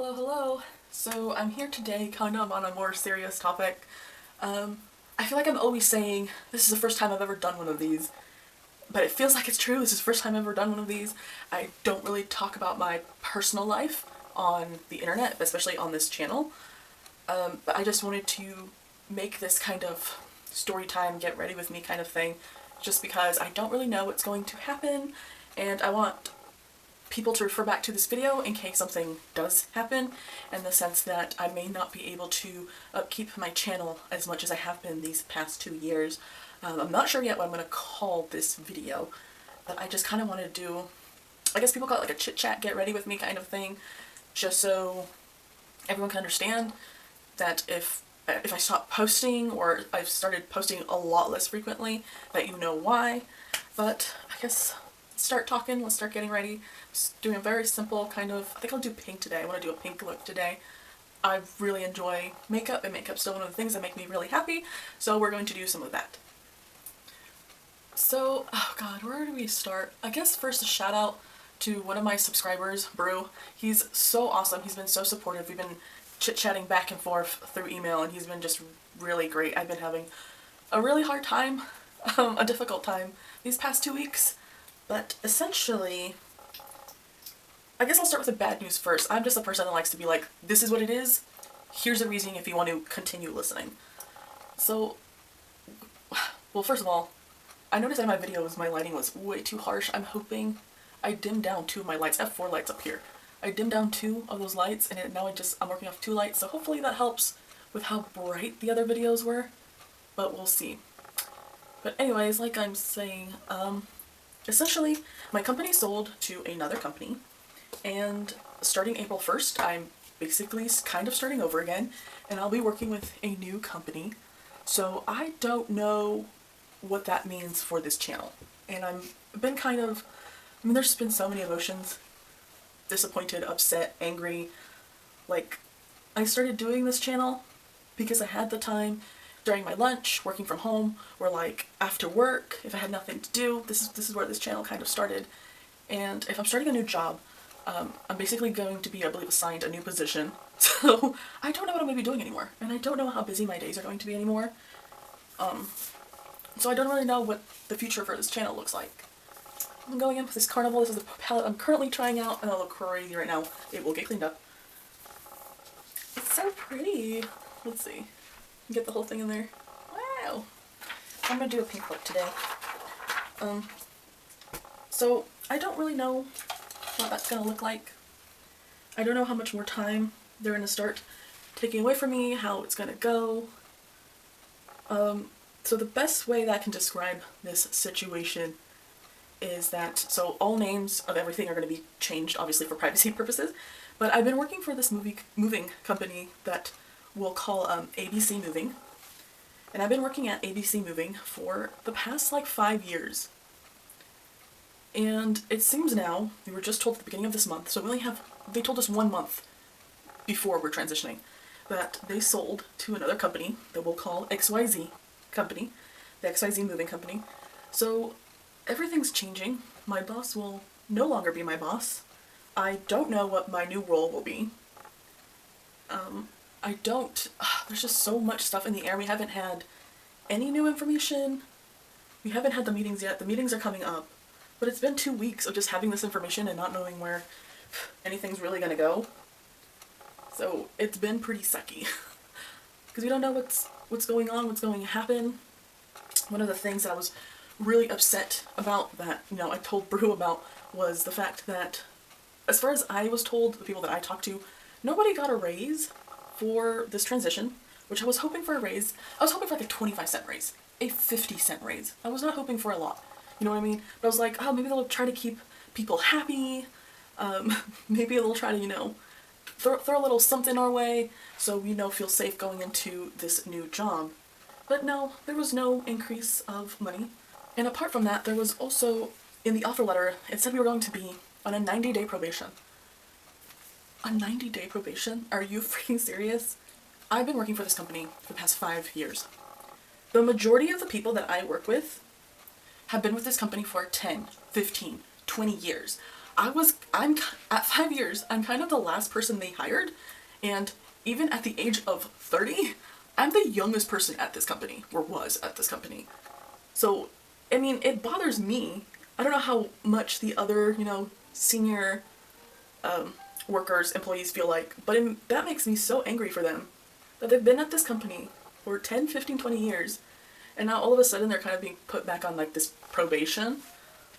Hello, hello. So I'm here today kind of on a more serious topic. I feel like I'm always saying this is the first time I've ever done one of these, but it feels like it's true. This is the first time I've ever done one of these. I don't really talk about my personal life on the internet, especially on this channel, but I just wanted to make this kind of story time, get ready with me kind of thing, just because I don't really know what's going to happen, and I want people to refer back to this video in case something does happen, in the sense that I may not be able to upkeep my channel as much as I have been these past 2 years. I'm not sure yet what I'm going to call this video, but I just kind of want to do, I guess people call it like a chit chat, get ready with me kind of thing, just so everyone can understand that if I stop posting, or I've started posting a lot less frequently, that you know why. But I guess let's start talking, let's start getting ready. Just doing a very simple kind of, I think I'll do pink today. I want to do a pink look today. I really enjoy makeup, and makeup's still one of the things that make me really happy, so we're going to do some of that. So, oh god, where do we start? I guess first a shout out to one of my subscribers, Brew. He's so awesome, he's been so supportive. We've been chit-chatting back and forth through email, and he's been just really great. I've been having a really hard time, a difficult time these past 2 weeks, but essentially, I guess I'll start with the bad news first. I'm just a person that likes to be like, this is what it is, here's a reason if you want to continue listening. So, well, first of all, I noticed in my videos my lighting was way too harsh. I'm hoping I dimmed down 2 of my lights. I have 4 lights up here. I dimmed down 2 of those lights, and now I'm working off 2 lights, so hopefully that helps with how bright the other videos were, but we'll see. But anyways, like I'm saying, essentially my company sold to another company, and starting April 1st, I'm basically kind of starting over again, and I'll be working with a new company. So I don't know what that means for this channel, and I've been kind of, there's been so many emotions. Disappointed, upset, angry. Like, I started doing this channel because I had the time during my lunch, working from home, or like after work, if I had nothing to do. This is where this channel kind of started. And if I'm starting a new job, I'm basically going to be, I believe, assigned a new position. So I don't know what I'm going to be doing anymore, and I don't know how busy my days are going to be anymore. So I don't really know what the future for this channel looks like. I'm going in with this Carnival. This is the palette I'm currently trying out, and it'll look crazy right now. It will get cleaned up. It's so pretty. Let's see. Get the whole thing in there. Wow. I'm gonna do a pink look today. So I don't really know what that's gonna look like. I don't know how much more time they're gonna start taking away from me, how it's gonna go. So the best way that I can describe this situation is that, so all names of everything are going to be changed, obviously for privacy purposes, but I've been working for this moving company that we'll call ABC Moving, and I've been working at ABC Moving for the past like 5 years. And it seems now, we were just told at the beginning of this month, so they told us 1 month before we're transitioning, that they sold to another company that we'll call XYZ Company, the XYZ Moving Company. So everything's changing. My boss will no longer be my boss. I don't know what my new role will be. There's just so much stuff in the air. We haven't had any new information. We haven't had the meetings yet. The meetings are coming up. But it's been 2 weeks of just having this information and not knowing where anything's really gonna go. So it's been pretty sucky. Because we don't know what's going on, what's going to happen. One of the things that I was really upset about, that, I told Brew about, was the fact that, as far as I was told, the people that I talked to, nobody got a raise for this transition, which I was hoping for a raise. I was hoping for like a 25-cent raise, a 50-cent raise. I was not hoping for a lot, you know what I mean? But I was like, oh, maybe they'll try to keep people happy, maybe they'll try to, throw a little something our way, so we feel safe going into this new job. But no, there was no increase of money. And apart from that, there was also, in the offer letter, it said we were going to be on a 90-day probation. A 90-day probation? Are you freaking serious? I've been working for this company for the past 5 years. The majority of the people that I work with have been with this company for 10, 15, 20 years. I'm at 5 years, I'm kind of the last person they hired, and even at the age of 30, I'm the youngest person at this company, or was at this company. So, I mean, it bothers me. I don't know how much the other, senior workers, employees feel like, but that makes me so angry for them that they've been at this company for 10, 15, 20 years, and now all of a sudden they're kind of being put back on like this probation.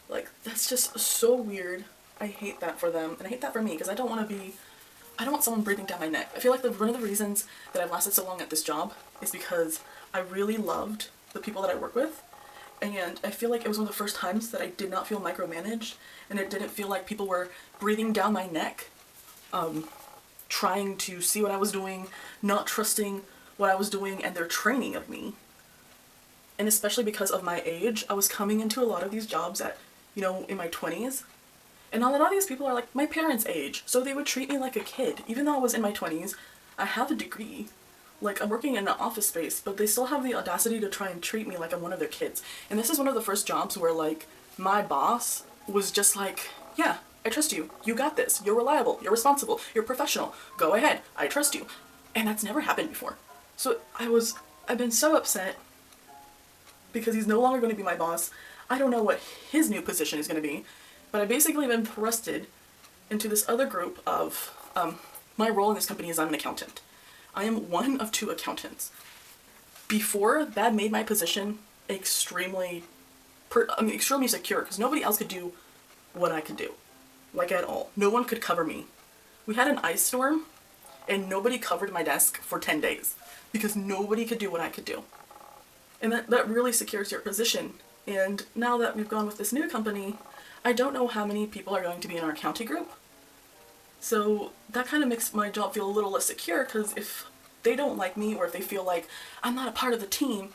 Like, that's just so weird. I hate that for them, and I hate that for me, because I don't want someone breathing down my neck. I feel like one of the reasons that I've lasted so long at this job is because I really loved the people that I work with, and I feel like it was one of the first times that I did not feel micromanaged, and it didn't feel like people were breathing down my neck, trying to see what I was doing, not trusting what I was doing, and their training of me. And especially because of my age, I was coming into a lot of these jobs at, in my 20s. And a lot of these people are like my parents' age, so they would treat me like a kid. Even though I was in my 20s, I have a degree. Like, I'm working in an office space, but they still have the audacity to try and treat me like I'm one of their kids. And this is one of the first jobs where, like, my boss was just like, yeah, I trust you. You got this. You're reliable. You're responsible. You're professional. Go ahead. I trust you. And that's never happened before. So I've been so upset because he's no longer going to be my boss. I don't know what his new position is going to be, but I've basically been thrusted into this other group of, my role in this company is I'm an accountant. I am one of 2 accountants. Before, that made my position extremely secure, because nobody else could do what I could do. Like, at all. No one could cover me. We had an ice storm, and nobody covered my desk for 10 days, because nobody could do what I could do. And that really secures your position. And now that we've gone with this new company, I don't know how many people are going to be in our county group. So that kind of makes my job feel a little less secure, because if they don't like me, or if they feel like I'm not a part of the team,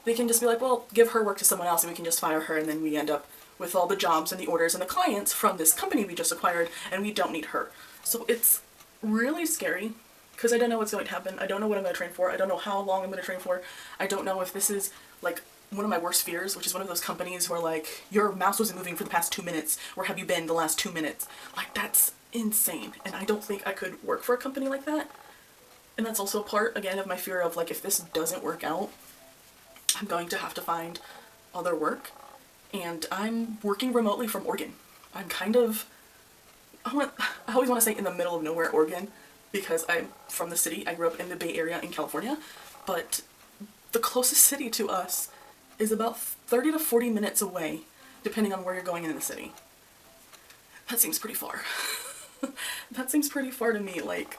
they can just be like, well, give her work to someone else and we can just fire her, and then we end up with all the jobs and the orders and the clients from this company we just acquired, and we don't need her. So it's really scary, because I don't know what's going to happen. I don't know what I'm going to train for. I don't know how long I'm going to train for. I don't know if this is like one of my worst fears, which is one of those companies where like your mouse wasn't moving for the past 2 minutes. Where have you been the last 2 minutes? Like, that's insane. And I don't think I could work for a company like that. And that's also part, again, of my fear of like, if this doesn't work out, I'm going to have to find other work. And I'm working remotely from Oregon. I'm kind of, I always want to say in the middle of nowhere, Oregon, because I'm from the city. I grew up in the Bay Area in California, but the closest city to us is about 30 to 40 minutes away, depending on where you're going in the city. That seems pretty far. That seems pretty far to me. Like,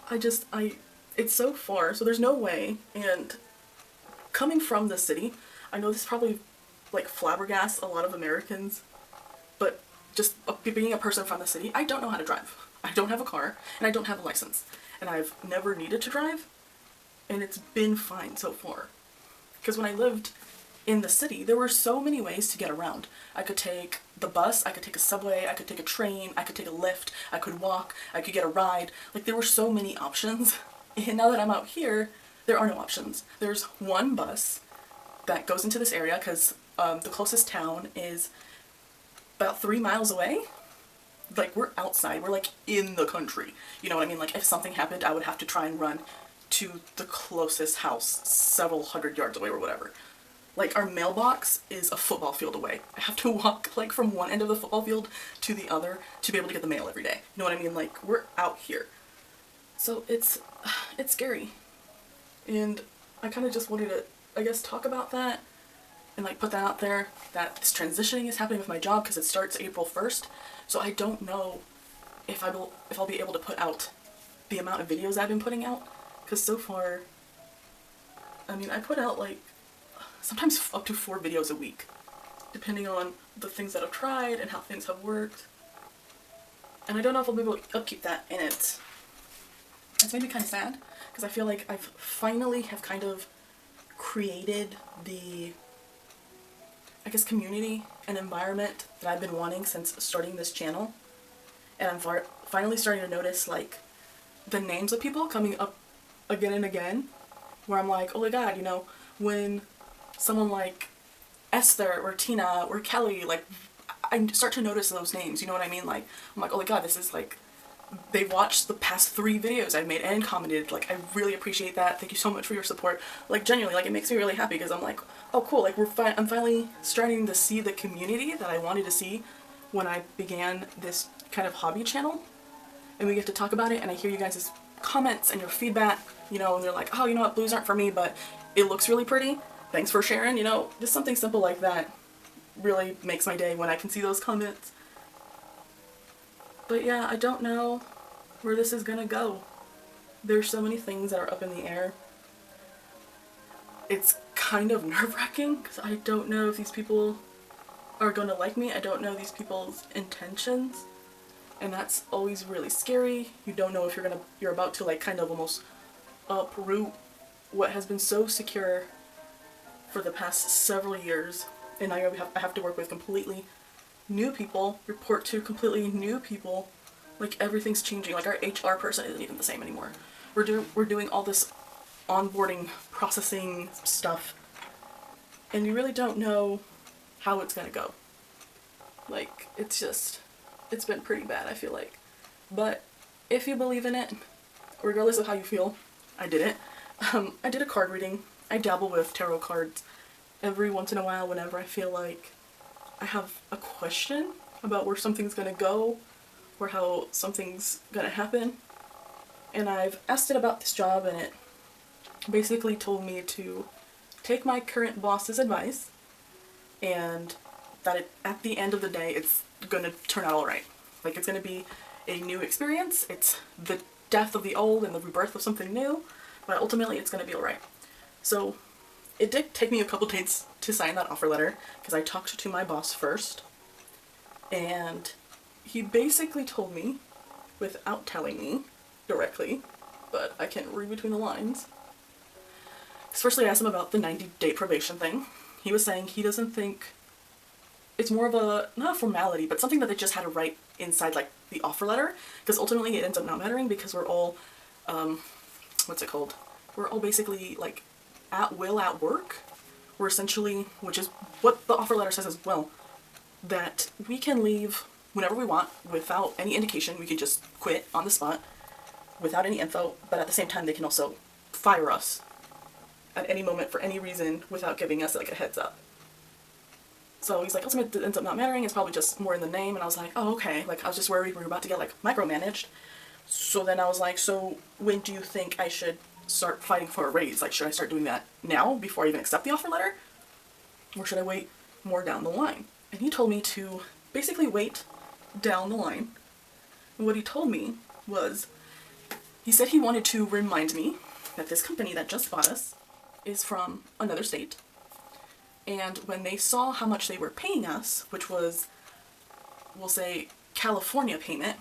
it's so far, so there's no way. And coming from the city, I know this probably like flabbergasts a lot of Americans, but just being a person from the city, I don't know how to drive. I don't have a car, and I don't have a license, and I've never needed to drive, and it's been fine so far. Because when I lived in the city, there were so many ways to get around. I could take the bus, I could take a subway, I could take a train, I could take a lift, I could walk, I could get a ride. Like, there were so many options. And now that I'm out here, there are no options. There's one bus that goes into this area, because the closest town is about 3 miles away. Like, we're outside, we're like in the country. You know what I mean? Like, if something happened, I would have to try and run to the closest house several hundred yards away or whatever. Like, our mailbox is a football field away. I have to walk like from one end of the football field to the other to be able to get the mail every day. You know what I mean? Like, we're out here. So it's scary. And I kind of just wanted to, I guess, talk about that and like put that out there, that this transitioning is happening with my job, because it starts April 1st. So I don't know if I'll be able to put out the amount of videos I've been putting out, because so far, I mean, I put out like sometimes up to 4 videos a week, depending on the things that I've tried and how things have worked. And I don't know if I'll be able to upkeep that, and it's made me kind of sad, because I feel like I've finally have kind of created the, I guess, community and environment that I've been wanting since starting this channel. And I'm finally starting to notice like the names of people coming up again and again, where I'm like, oh my god, you know, when someone like Esther or Tina or Kelly, like, I start to notice those names, you know what I mean? Like, I'm like, oh my god, this is like, they watched the past 3 videos I've made and commented. Like, I really appreciate that. Thank you so much for your support. Like, genuinely, like, it makes me really happy because I'm like, oh cool, like I'm finally starting to see the community that I wanted to see when I began this kind of hobby channel. And we get to talk about it, and I hear you guys' comments and your feedback, you know, and they're like, oh, you know what, blues aren't for me, but it looks really pretty. Thanks for sharing, you know, just something simple like that really makes my day when I can see those comments. But yeah, I don't know where this is gonna go. There's so many things that are up in the air. It's kind of nerve-wracking because I don't know if these people are gonna like me. I don't know these people's intentions. And that's always really scary. You don't know if you're about to like kind of almost uproot what has been so secure for the past several years. And I have to work with completely new people, report to completely new people. Like, everything's changing. Like, our HR person isn't even the same anymore. We're doing all this onboarding, processing stuff, and you really don't know how it's gonna go. Like, it's been pretty bad, I feel like. But if you believe in it, regardless of how you feel, I did it. I did a card reading. I dabble with tarot cards every once in a while whenever I feel like I have a question about where something's gonna go or how something's gonna happen. And I've asked it about this job, and it basically told me to take my current boss's advice and that at the end of the day it's gonna turn out alright. Like, it's gonna be a new experience. It's the death of the old and the rebirth of something new, but ultimately it's gonna be alright. So it did take me a couple days to sign that offer letter because I talked to my boss first, and he basically told me, without telling me directly, but I can read between the lines. Firstly, I asked him about the 90-day probation thing. He was saying he doesn't think it's more of a, not a formality, but something that they just had to write inside, like, the offer letter, because ultimately it ends up not mattering because we're all, what's it called? We're all basically, like, at will at work. We're essentially, which is what the offer letter says as well, that we can leave whenever we want without any indication. We can just quit on the spot without any info, but at the same time they can also fire us at any moment for any reason without giving us like a heads up. So he's like, ultimately it ends up not mattering, it's probably just more in the name. And I was like, oh okay, like I was just worried we were about to get like micromanaged. So then I was like, so when do you think I should start fighting for a raise? Like, should I start doing that now before I even accept the offer letter? Or should I wait more down the line? And he told me to basically wait down the line. And what he told me was, he said he wanted to remind me that this company that just bought us is from another state. And when they saw how much they were paying us, which was, we'll say, California payment,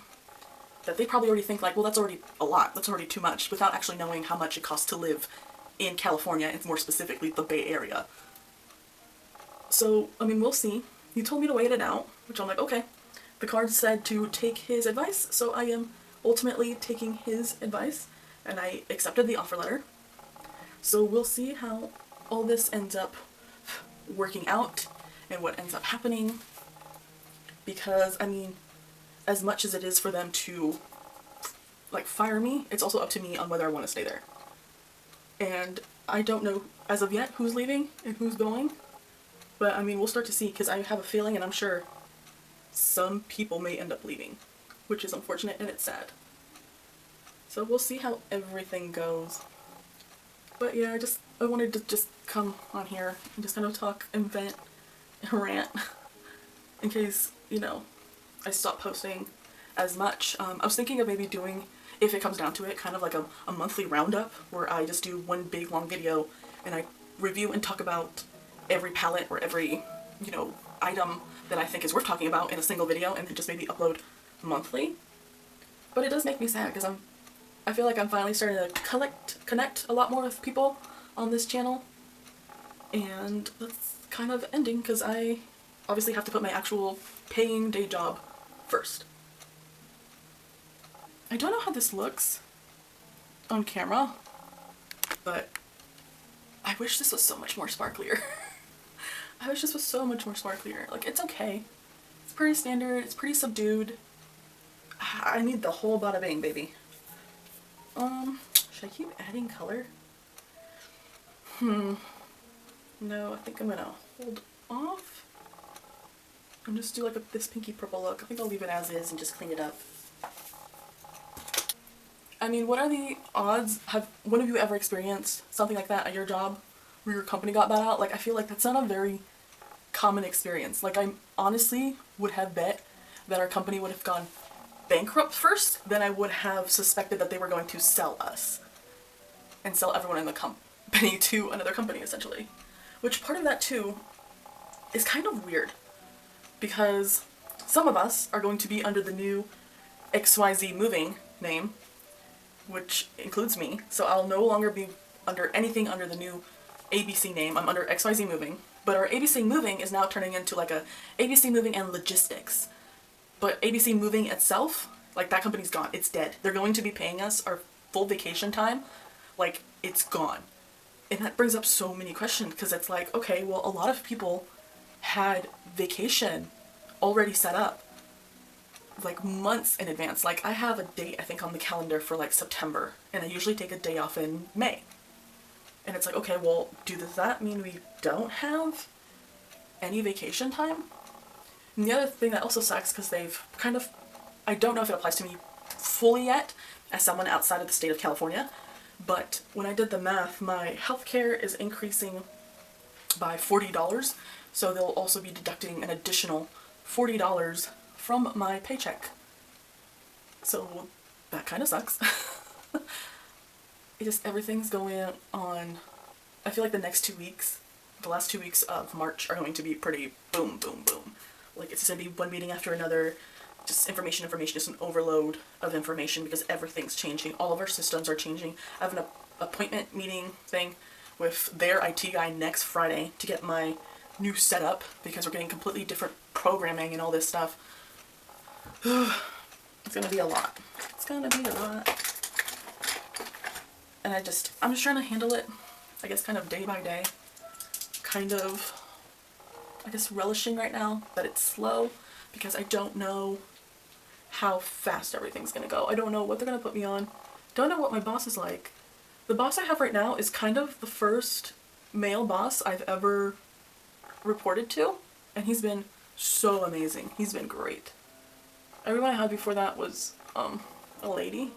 that they probably already think like, well, that's already a lot, that's already too much, without actually knowing how much it costs to live in California, and more specifically the Bay Area. So, I mean, we'll see. He told me to wait it out, which I'm like, okay. The card said to take his advice, so I am ultimately taking his advice, and I accepted the offer letter. So we'll see how all this ends up working out and what ends up happening, because, I mean, as much as it is for them to, like, fire me, it's also up to me on whether I want to stay there. And I don't know, as of yet, who's leaving and who's going, but, I mean, we'll start to see, because I have a feeling, and I'm sure some people may end up leaving, which is unfortunate and it's sad. So we'll see how everything goes. But yeah, I wanted to just come on here and just kind of talk and vent and rant in case, you know, I stop posting as much. I was thinking of maybe doing, if it comes down to it, kind of like a monthly roundup where I just do one big long video and I review and talk about every palette or every, you know, item that I think is worth talking about in a single video, and then just maybe upload monthly. But it does make me sad because I feel like I'm finally starting to connect a lot more with people on this channel, and that's kind of ending because I obviously have to put my actual paying day job first. I don't know how this looks on camera, but I wish this was so much more sparklier. I wish this was so much more sparklier. Like, it's okay. pretty standard. It's pretty subdued. I need the whole bada bing, baby. Should I keep adding color? No, I think I'm gonna hold off and just do like this pinky purple look. I think I'll leave it as is and just clean it up. I mean, what are the odds? Have one of you ever experienced something like that at your job where your company got bought out? Like, I feel like that's not a very common experience. Like, I honestly would have bet that our company would have gone bankrupt first, then I would have suspected that they were going to sell us and sell everyone in the company to another company, essentially. Which part of that too is kind of weird, because some of us are going to be under the new XYZ Moving name, which includes me, so I'll no longer be under anything under the new ABC name. I'm under XYZ Moving, but our ABC Moving is now turning into like a ABC Moving and Logistics. But ABC Moving itself, like, that company's gone. It's dead. They're going to be paying us our full vacation time. Like, it's gone. And that brings up so many questions, because it's like, okay, well, a lot of people had vacation already set up like months in advance. Like, I have a date, I think, on the calendar for like September, and I usually take a day off in May. And it's like, okay, well, does that mean we don't have any vacation time? And the other thing that also sucks, because they've kind of, I don't know if it applies to me fully yet as someone outside of the state of California, but when I did the math, my healthcare is increasing by $40, so they'll also be deducting an additional $40 from my paycheck. So that kind of sucks. Everything's going on. I feel like the next 2 weeks, the last 2 weeks of March, are going to be pretty boom, boom, boom. Like, it's going to be one meeting after another, just information, just an overload of information, because everything's changing. All of our systems are changing. I have an appointment meeting thing with their IT guy next Friday to get my new setup, because we're getting completely different programming and all this stuff. It's going to be a lot. It's going to be a lot. And I'm just trying to handle it, I guess, kind of day by day. Kind of, I guess, relishing right now that it's slow, because I don't know how fast everything's gonna go. I don't know what they're gonna put me on. Don't know what my boss is like. The boss I have right now is kind of the first male boss I've ever reported to, and he's been so amazing. He's been great. Everyone I had before that was a lady.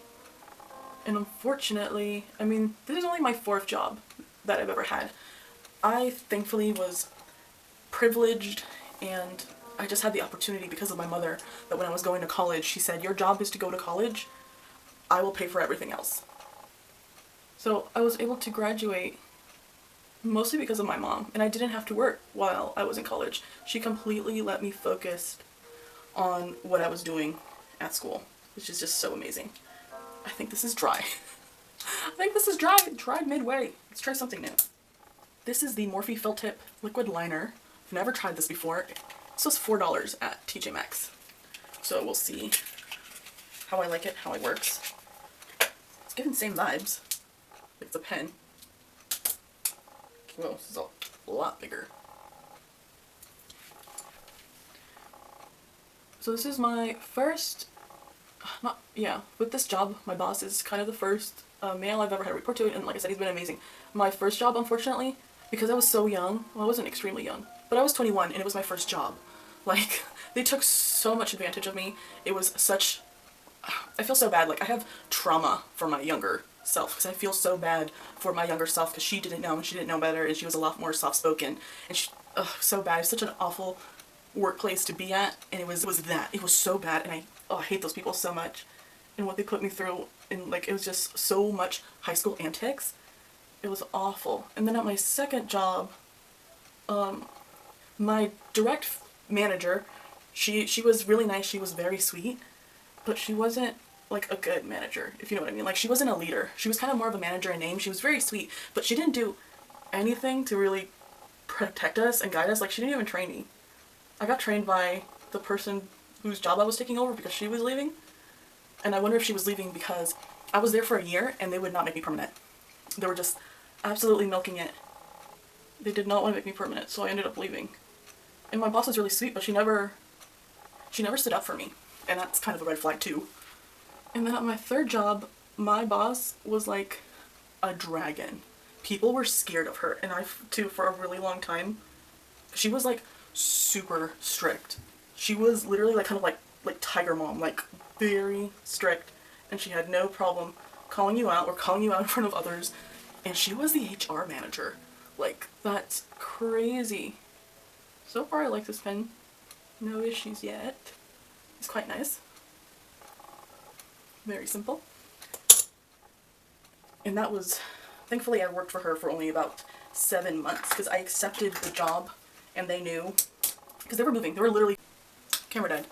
And unfortunately, I mean, this is only my 4th job that I've ever had. I thankfully was privileged, and I just had the opportunity because of my mother, that when I was going to college, she said, your job is to go to college, I will pay for everything else. So I was able to graduate mostly because of my mom, and I didn't have to work while I was in college. She completely let me focus on what I was doing at school, which is just so amazing. I think this is dry. I think this is dry. Dried midway. Let's try something new. This is the Morphe Felt Tip Liquid Liner. I've never tried this before. This was $4 at TJ Maxx. So we'll see how I like it, how it works. It's giving the same vibes. It's a pen. Whoa, this is a lot bigger. So this is my first, with this job, my boss is kind of the first male I've ever had to report to, and like I said, he's been amazing. My first job, unfortunately, because I was so young, well, I wasn't extremely young, but I was 21, and it was my first job. Like, they took so much advantage of me. It was such, I feel so bad. Like, I have trauma for my younger self, because I feel so bad for my younger self, because she didn't know, and she didn't know better, and she was a lot more soft-spoken, and she, so bad. It was such an awful workplace to be at, and it was so bad, and I hate those people so much, and what they put me through, and like, it was just so much high school antics. It was awful. And then at my second job, my direct manager, she was really nice, she was very sweet, but she wasn't like a good manager, if you know what I mean. Like, she wasn't a leader. She was kind of more of a manager in name. She was very sweet, but she didn't do anything to really protect us and guide us. Like, she didn't even train me. I got trained by the person whose job I was taking over because she was leaving. And I wonder if she was leaving because I was there for a year and they would not make me permanent. They were just absolutely milking it. They did not want to make me permanent, so I ended up leaving. And my boss was really sweet, but she never She never stood up for me, and that's kind of a red flag too. And then at my third job, my boss was like a dragon. People were scared of her, and I too for a really long time. She was like super strict. She was literally like kind of like tiger mom, like very strict, and she had no problem calling you out or calling you out in front of others. And she was the HR manager. Like, that's crazy. So far I like this pen. No issues yet. It's quite nice. Very simple. And that was, thankfully I worked for her for only about 7 months because I accepted the job and they knew, because they were moving, they were literally, camera died,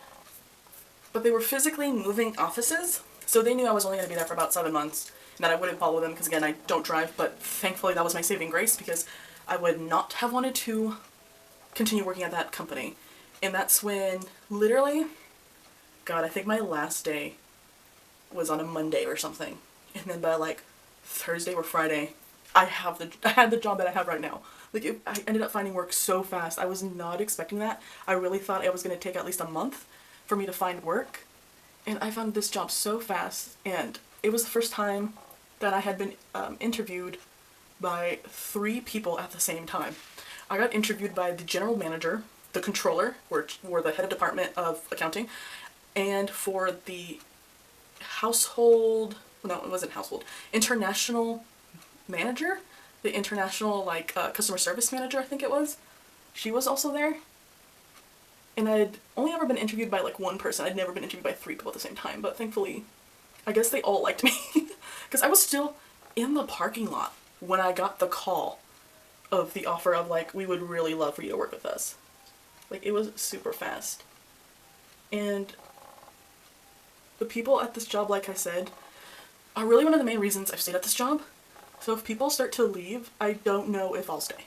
but they were physically moving offices, so they knew I was only going to be there for about 7 months and that I wouldn't follow them because again I don't drive, but thankfully that was my saving grace because I would not have wanted to continue working at that company. And that's when literally, God, I think my last day was on a Monday or something, and then by like Thursday or Friday I had the job that I have right now. Like I ended up finding work so fast. I was not expecting that. I really thought it was going to take at least a month for me to find work, and I found this job so fast. And it was the first time that I had been interviewed by 3 people at the same time. I got interviewed by the general manager, the controller, or the head of department of accounting, and for the household, no, it wasn't household, international manager, the international like customer service manager, I think it was. She was also there. And I'd only ever been interviewed by like 1 person. I'd never been interviewed by 3 people at the same time, but thankfully, I guess they all liked me. Because I was still in the parking lot when I got the call of the offer of like, we would really love for you to work with us. Like, it was super fast. And the people at this job, like I said, are really one of the main reasons I've stayed at this job. So if people start to leave, I don't know if I'll stay.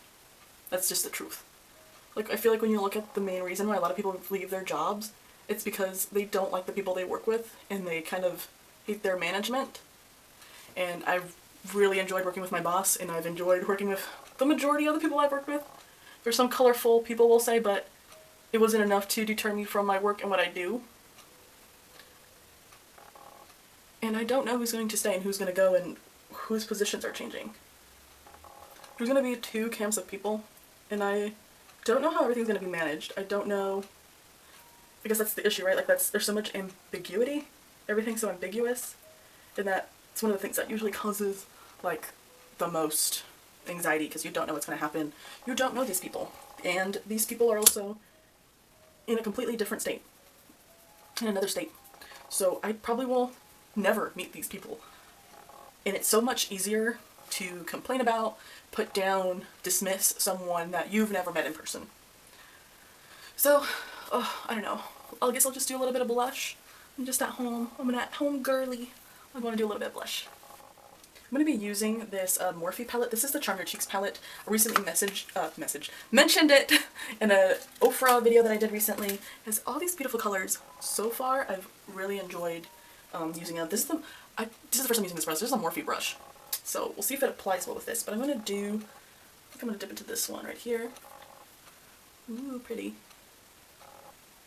That's just the truth. Like, I feel like when you look at the main reason why a lot of people leave their jobs, it's because they don't like the people they work with, and they kind of hate their management. And I've really enjoyed working with my boss, and I've enjoyed working with the majority of the people I've worked with. There's some colorful people, we'll say, but it wasn't enough to deter me from my work and what I do. And I don't know who's going to stay and who's going to go and whose positions are changing. There's going to be 2 camps of people, and I don't know how everything's going to be managed. I don't know. I guess that's the issue, right? Like, there's so much ambiguity. Everything's so ambiguous, and that's one of the things that usually causes, like, the most anxiety, because you don't know what's going to happen. You don't know these people, and these people are also in a completely different state, in another state. So I probably will never meet these people. And it's so much easier to complain about, put down, dismiss someone that you've never met in person. So, I don't know. I guess I'll just do a little bit of blush. I'm just at home. I'm an at-home girly. I'm going to do a little bit of blush. I'm going to be using this Morphe palette. This is the Charm Your Cheeks palette. I recently mentioned it in a Ofra video that I did recently. It has all these beautiful colors. So far, I've really enjoyed using it. This is the first time using this brush. This is a Morphe brush. So we'll see if it applies well with this. But I'm going to dip into this one right here. Ooh, pretty.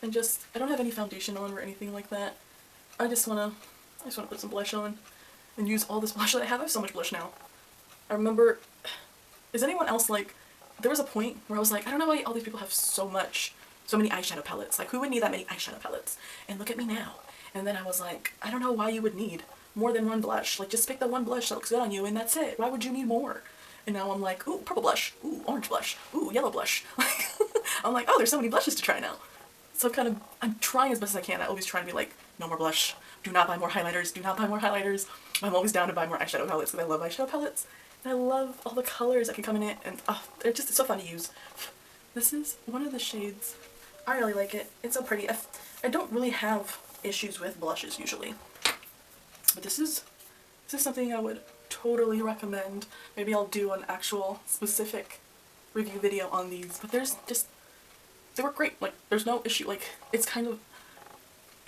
And just, I don't have any foundation on or anything like that. I just want to put some blush on and use all this blush that I have. I have so much blush now. I remember, is anyone else like, there was a point where I was like, I don't know why all these people have so many eyeshadow palettes. Like, who would need that many eyeshadow palettes? And look at me now. And then I was like, I don't know why you would need more than 1 blush. Like, just pick the 1 blush that looks good on you and that's it. Why would you need more? And now I'm like, ooh, purple blush. Ooh, orange blush. Ooh, yellow blush. Like, I'm like, oh, there's so many blushes to try now. So I'm trying as best as I can. I always try to be like, no more blush. Do not buy more highlighters. Do not buy more highlighters. I'm always down to buy more eyeshadow palettes because I love eyeshadow palettes. And I love all the colors that can come in it. And it's so fun to use. This is one of the shades. I really like it. It's so pretty. I don't really have issues with blushes usually. But this is something I would totally recommend. Maybe I'll do an actual specific review video on these. But they work great. Like, there's no issue. Like, it's kind of,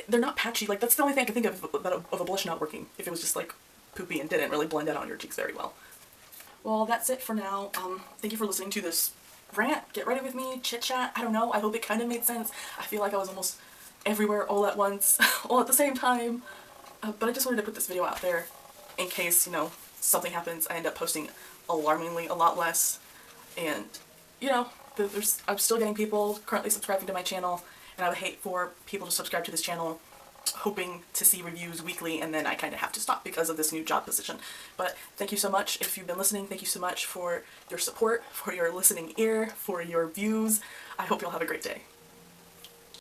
they're not patchy. Like, that's the only thing I can think of a blush not working. If it was just like poopy and didn't really blend out on your cheeks very well. Well, that's it for now. Thank you for listening to this rant. Get ready with me, chit chat. I don't know. I hope it kind of made sense. I feel like I was almost everywhere all at once, all at the same time. But I just wanted to put this video out there in case, you know, something happens, I end up posting alarmingly a lot less. And, you know, I'm still getting people currently subscribing to my channel, and I would hate for people to subscribe to this channel hoping to see reviews weekly, and then I kind of have to stop because of this new job position. But thank you so much if you've been listening. Thank you so much for your support, for your listening ear, for your views. I hope you'll have a great day.